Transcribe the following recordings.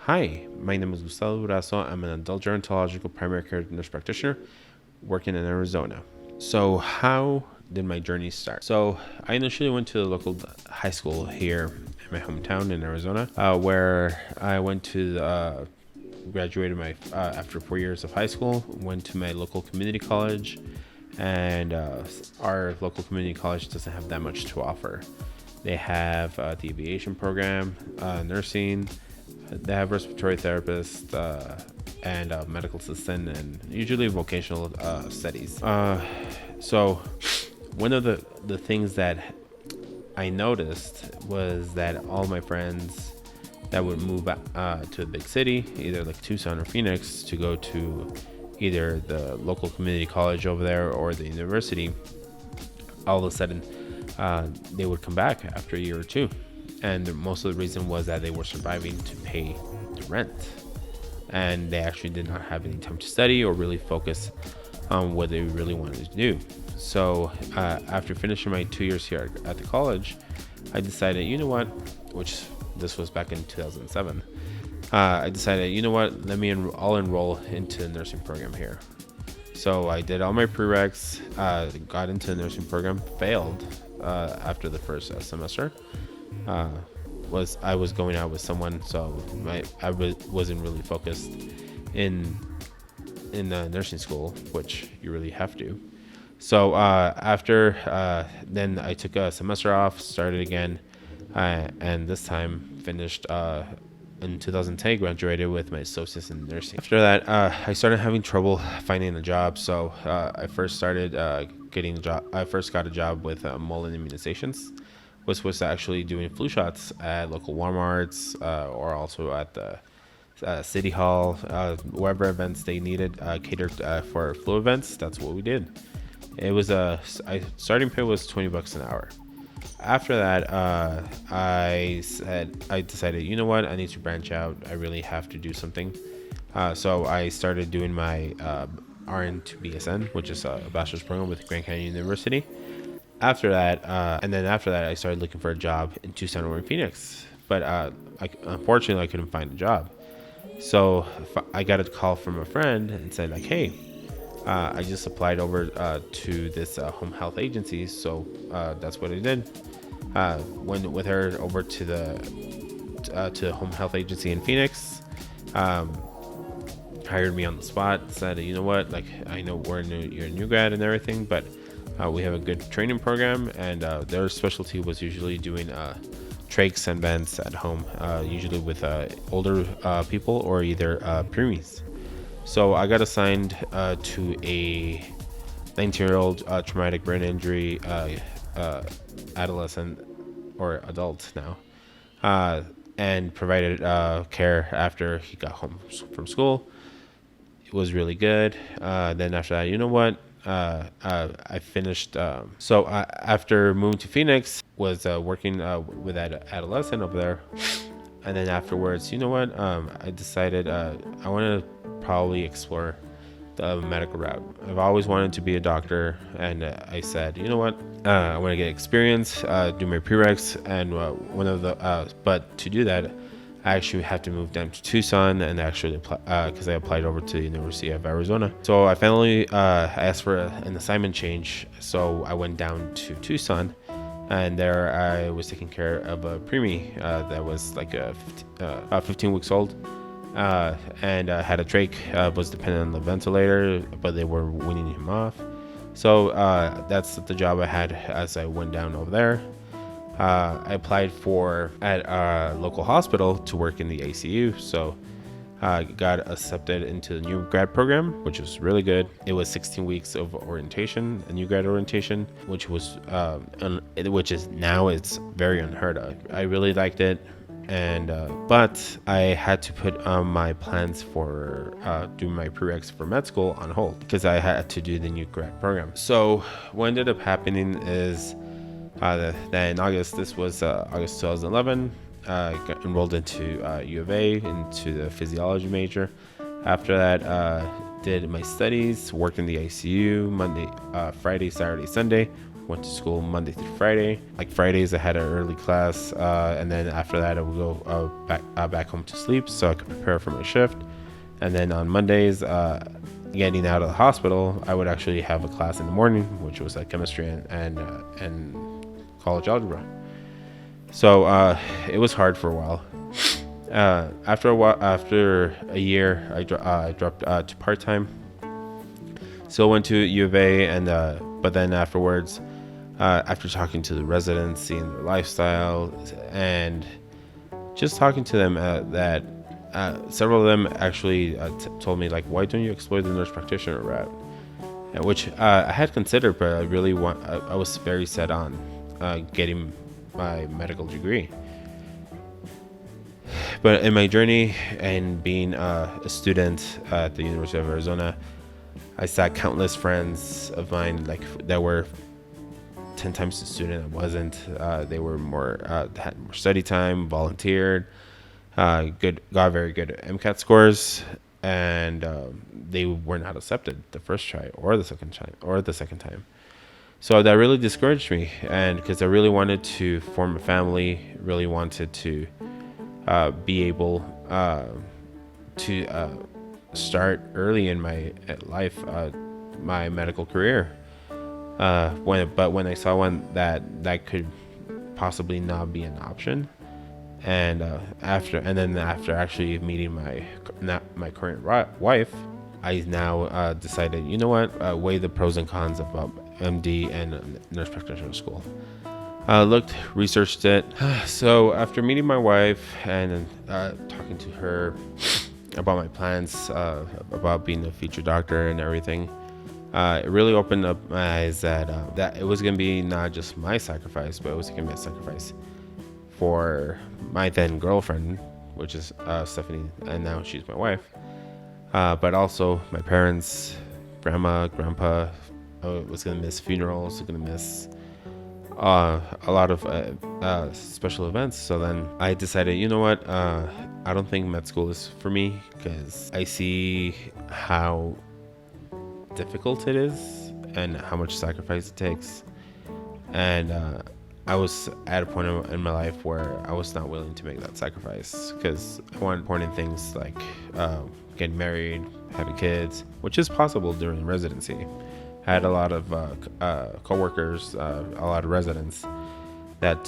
Hi, my name is Gustavo. I'm an adult gerontological primary care nurse practitioner working in Arizona. So, how did my journey start? So, I initially went to the local high school here in my hometown in Arizona, where I went to graduated my after 4 years of high school. Went to my local community college, and our local community college doesn't have that much to offer. They have the aviation program, nursing. They have respiratory therapist and medical assistant, and usually vocational studies. So, one of the things that I noticed was that all my friends that would move to a big city, either like Tucson or Phoenix, to go to either the local community college over there or the university, all of a sudden they would come back after a year or two. And most of the reason was that they were surviving to pay the rent. And they actually did not have any time to study or really focus on what they really wanted to do. So after finishing my 2 years here at the college, I decided, you know what, which this was back in 2007. I decided, you know what, I'll enroll into the nursing program here. So I did all my prereqs, got into the nursing program, failed after the first semester. I was going out with someone, so wasn't really focused in the nursing school, which you really have to. So after then I took a semester off, started again, and this time finished in 2010, graduated with my associates in nursing. After that, I started having trouble finding a job, so I first started getting a job. I first got a job with Mullen Immunizations, which was actually doing flu shots at local Walmarts or also at the City Hall, wherever events they needed catered for flu events. That's what we did. It was starting pay was $20 an hour. After that, I decided, you know what, I need to branch out. I really have to do something. So I started doing my RN to BSN, which is a bachelor's program with Grand Canyon University. After that, I started looking for a job in Tucson or in Phoenix. But unfortunately, I couldn't find a job. So I got a call from a friend and said, like, hey, I just applied over to this home health agency. So that's what I did. Went with her over to the home health agency in Phoenix. Hired me on the spot. Said, you know what? Like, I know you're a new grad and everything, but we have a good training program, and their specialty was usually doing trachs and vents at home, usually with older people or either preemies. So I got assigned to a 19-year-old traumatic brain injury adolescent or adult now, and provided care after he got home from school. It was really good. Then after that, you know what? I finished. So after moving to Phoenix, was working with that adolescent over there, and then afterwards, you know what? I decided I want to probably explore the medical route. I've always wanted to be a doctor, and I said, you know what? I want to get experience, do my prereqs, and but to do that, I actually had to move down to Tucson and actually apply because I applied over to the University of Arizona. So I finally asked for an assignment change. So I went down to Tucson, and there I was taking care of a preemie that was like 15 weeks old, and had a trach, was dependent on the ventilator, but they were weaning him off. So that's the job I had as I went down over there. I applied at a local hospital to work in the ACU. So I got accepted into the new grad program, which was really good. It was 16 weeks of orientation, a new grad orientation, which was, it's very unheard of. I really liked it. And but I had to put my plans for doing my prereqs for med school on hold because I had to do the new grad program. So what ended up happening is that in August, this was August 2011, I got enrolled into U of A, into the physiology major. After that, did my studies, worked in the ICU Monday, Friday, Saturday, Sunday, went to school Monday through Friday. Like Fridays, I had an early class, and then after that, I would go back home to sleep so I could prepare for my shift. And then on Mondays, getting out of the hospital, I would actually have a class in the morning, which was like chemistry and college algebra. So it was hard for a while. After a year, I dropped to part time. Still went to U of A, and but then afterwards, after talking to the residents, seeing their lifestyle, and just talking to them, that several of them actually told me, like, why don't you explore the nurse practitioner route? Which I had considered, but I was very set on getting my medical degree. But in my journey and being a student at the University of Arizona, I saw countless friends of mine that were 10 times the student I wasn't. They were had more study time, volunteered, got very good MCAT scores, and they were not accepted the first try or the second time. So that really discouraged me, and because I really wanted to form a family, really wanted to be able to start early in my life, my medical career. When I saw one that could possibly not be an option, and after actually meeting my current wife, I now decided, you know what, weigh the pros and cons of MD and nurse practitioner school. Researched it. So after meeting my wife and talking to her about my plans, about being a future doctor and everything, it really opened up my eyes that it was going to be not just my sacrifice, but it was going to be a sacrifice for my then girlfriend, which is Stephanie, and now she's my wife. But also my parents, grandma, grandpa. I was going to miss funerals, going to miss a lot of special events. So then I decided, you know what, I don't think med school is for me, because I see how difficult it is and how much sacrifice it takes. And I was at a point in my life where I was not willing to make that sacrifice, because I wanted important things like getting married, having kids, which is possible during residency. I had a lot of coworkers, a lot of residents that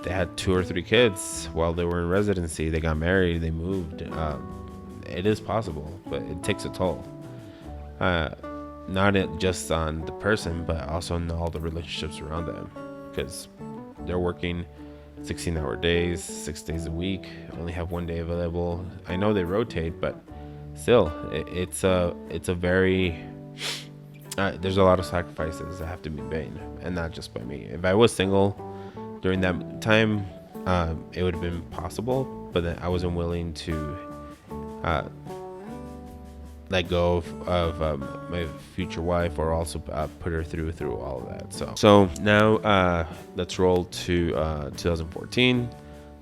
they had 2 or 3 kids while they were in residency. They got married, they moved. It is possible, but it takes a toll. Not just on the person, but also on all the relationships around them, because they're working 16-hour days, 6 days a week, only have 1 day available. I know they rotate, but still, it's a very there's a lot of sacrifices that have to be made, and not just by me. If I was single during that time, it would have been possible, but then I wasn't willing to let go of my future wife, or also put her through all of that. So now let's roll to 2014.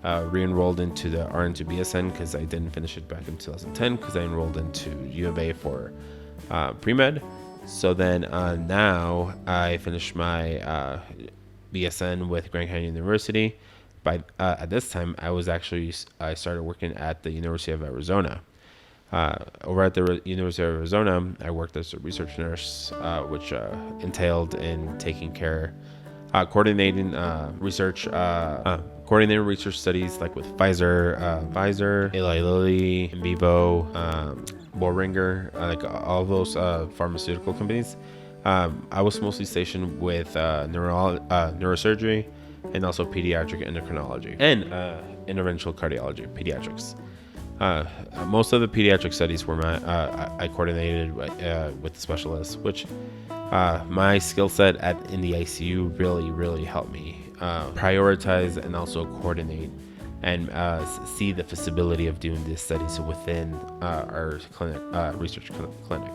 Re-enrolled into the RN to BSN, because I didn't finish it back in 2010, because I enrolled into U of A for pre-med. So then now I finished my BSN with Grand Canyon University. At this time, I started working at the University of Arizona. Over at the University of Arizona, I worked as a research nurse, which entailed in taking care, coordinating research studies, like with Pfizer, Eli Lilly, in vivo, Boehringer, like all those pharmaceutical companies. I was mostly stationed with neurosurgery, and also pediatric endocrinology and interventional cardiology, pediatrics. Most of the pediatric studies were I coordinated with the specialists, which my skill set in the ICU really helped me prioritize and also coordinate and see the feasibility of doing these studies within our research clinic,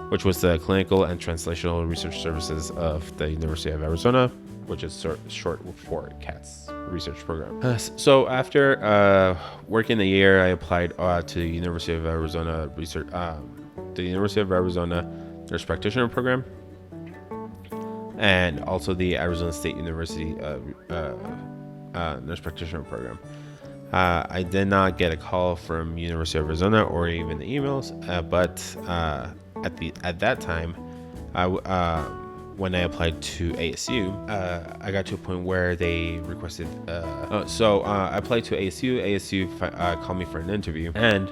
which was the Clinical and Translational Research Services of the University of Arizona, which is short for CATS research program. So after working a year, I applied to the University of Arizona Nurse Practitioner program. and also the Arizona State University nurse practitioner program. I did not get a call from University of Arizona or even the emails, but at that time, when I applied to ASU, I got to a point where they requested. I applied to ASU. ASU called me for an interview, and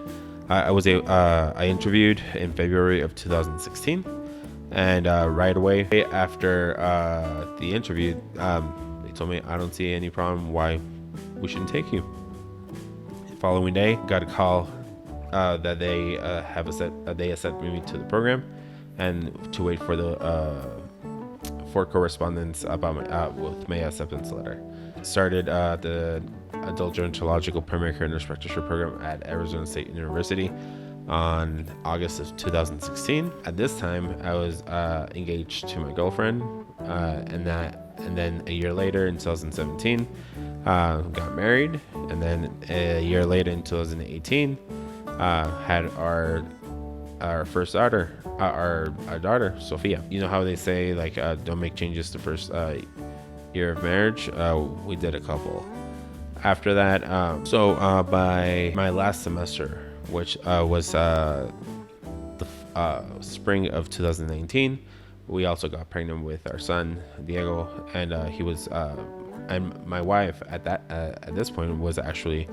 I interviewed in February of 2016, and right away after the interview, they told me I don't see any problem why we shouldn't take you. The following day, got a call that they accepted me to the program, and to wait for the for correspondence about with my acceptance letter. Started the Adult Gerontological Primary Care Nurse Practitioner program at Arizona State University on August of 2016. At this time, I was engaged to my girlfriend, and then a year later in 2017, got married, and then a year later in 2018, had our first daughter, our daughter Sophia. You know how they say like don't make changes the first year of marriage. We did a couple. After that, by my last semester, which was the spring of 2019, we also got pregnant with our son Diego, and he was and my wife at this point was actually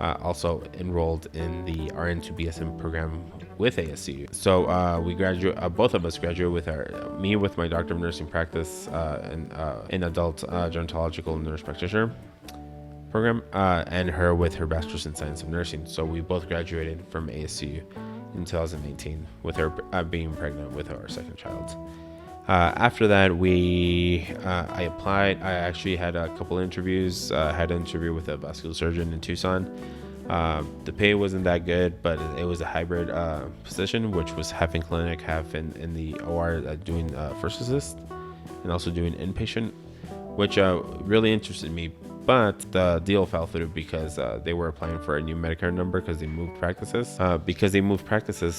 also enrolled in the RN to BSN program with ASU. So both of us graduated with me with my Doctor of Nursing practice in Adult Gerontological Nurse Practitioner program, and her with her Bachelor's in Science of Nursing. So we both graduated from ASU in 2018 with her being pregnant with our second child. After that, I applied. I actually had a couple interviews. Had an interview with a vascular surgeon in Tucson. The pay wasn't that good, but it was a hybrid position, which was half in clinic, half in the OR, doing first assist, and also doing inpatient, which really interested me. But the deal fell through because they were applying for a new Medicare number because they moved practices.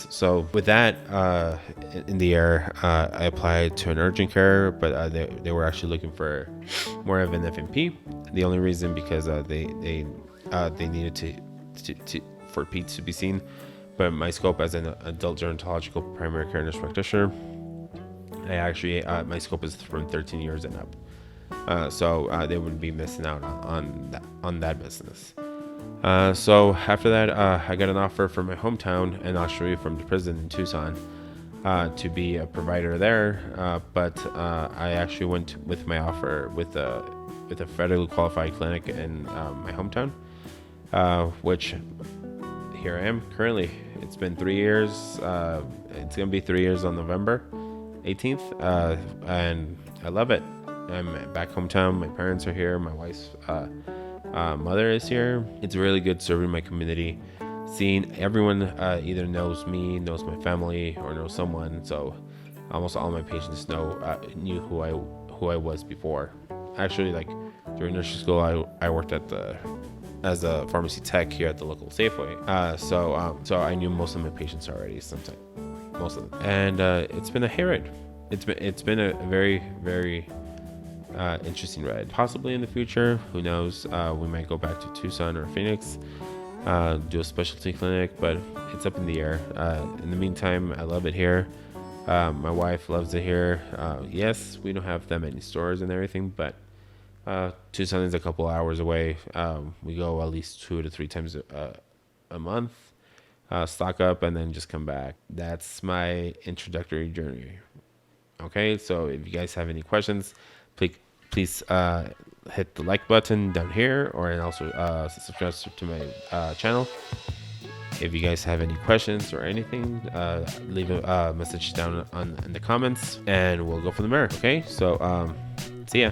So with that in the air, I applied to an urgent care, but they were actually looking for more of an FNP. The only reason because they needed to for peds to be seen. But my scope as an adult gerontological primary care nurse practitioner, my scope is from 13 years and up. So they would be missing out on that business. So after that, I got an offer from my hometown and actually from the prison in Tucson to be a provider there. But I actually went with my offer with a federally qualified clinic in my hometown, which here I am currently. It's been 3 years. It's gonna be 3 years on November 18th, and I love it. I'm back hometown. My parents are here. My wife's mother is here. It's really good serving my community, seeing everyone either knows me, knows my family, or knows someone. So almost all my patients knew who I was before. Actually, like during nursing school, I worked as a pharmacy tech here at the local Safeway. So I knew most of my patients already. Sometimes most of them, and it's been a hayride. It's been a very, very interesting ride. Possibly in the future, who knows? We might go back to Tucson or Phoenix, do a specialty clinic, but it's up in the air. In the meantime, I love it here. My wife loves it here. Yes, we don't have that many stores and everything, but Tucson is a couple hours away. We go at least 2 to 3 times a month, stock up, and then just come back. That's my introductory journey. Okay, so if you guys have any questions, please hit the like button down here, or and also subscribe to my channel. If you guys have any questions or anything, leave a message down in the comments, and we'll go from there. Okay, so see ya.